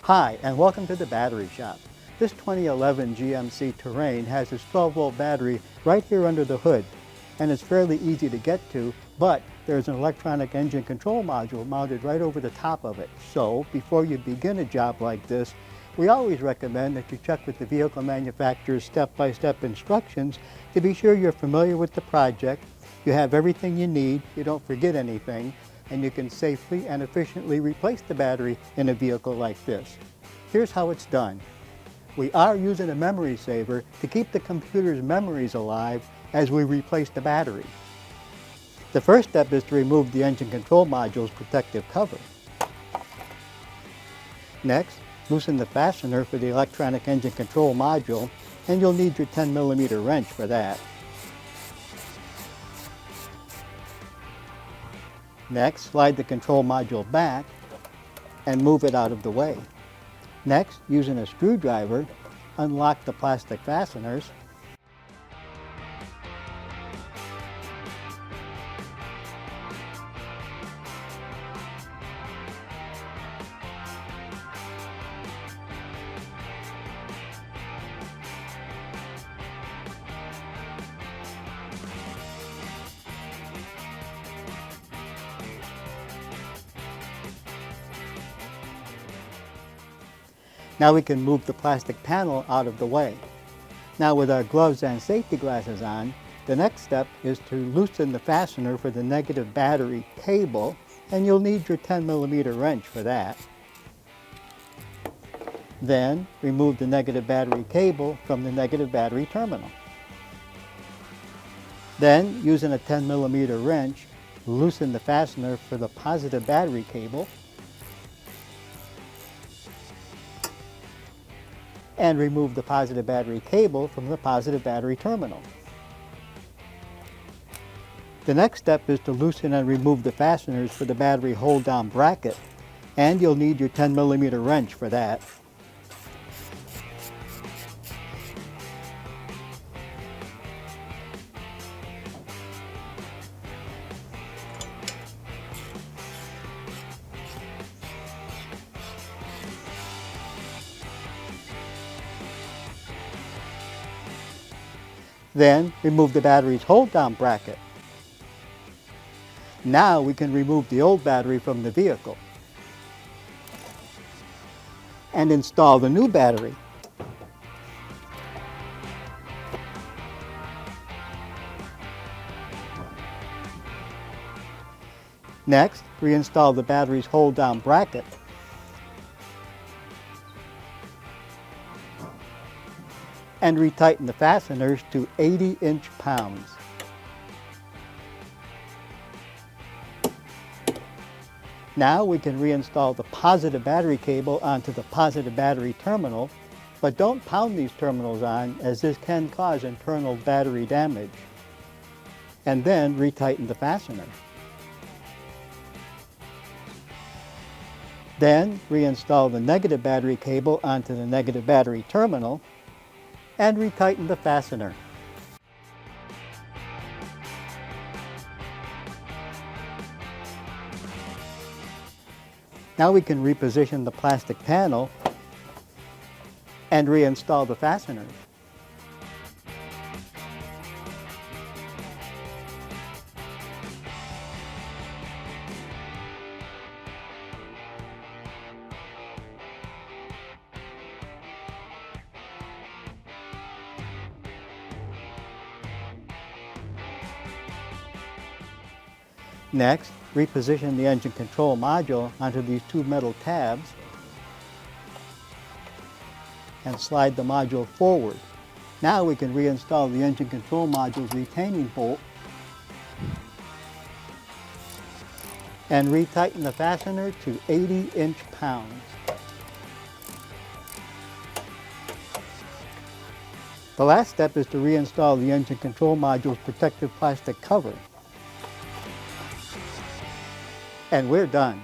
Hi, and welcome to the battery shop. This 2011 GMC Terrain has its 12-volt battery right here under the hood, and it's fairly easy to get to, but there's an electronic engine control module mounted right over the top of it. So, before you begin a job like this, we always recommend that you check with the vehicle manufacturer's step-by-step instructions to be sure you're familiar with the project, you have everything you need, you don't forget anything, and you can safely and efficiently replace the battery in a vehicle like this. Here's how it's done. We are using a memory saver to keep the computer's memories alive as we replace the battery. The first step is to remove the engine control module's protective cover. Next, loosen the fastener for the electronic engine control module, and you'll need your 10mm wrench for that. Next, slide the control module back and move it out of the way. Next, using a screwdriver, unlock the plastic fasteners. Now we can move the plastic panel out of the way. Now with our gloves and safety glasses on, the next step is to loosen the fastener for the negative battery cable, and you'll need your 10mm wrench for that. Then remove the negative battery cable from the negative battery terminal. Then, using a 10mm wrench, loosen the fastener for the positive battery cable and remove the positive battery cable from the positive battery terminal. The next step is to loosen and remove the fasteners for the battery hold-down bracket, and you'll need your 10mm wrench for that. Then, remove the battery's hold-down bracket. Now we can remove the old battery from the vehicle and install the new battery. Next, reinstall the battery's hold-down bracket. And retighten the fasteners to 80 inch-pounds. Now we can reinstall the positive battery cable onto the positive battery terminal, but don't pound these terminals on, as this can cause internal battery damage. And then retighten the fastener. Then reinstall the negative battery cable onto the negative battery terminal and retighten the fastener. Now we can reposition the plastic panel and reinstall the fasteners. Next, reposition the engine control module onto these two metal tabs and slide the module forward. Now we can reinstall the engine control module's retaining bolt and retighten the fastener to 80 inch-pounds. The last step is to reinstall the engine control module's protective plastic cover. And we're done.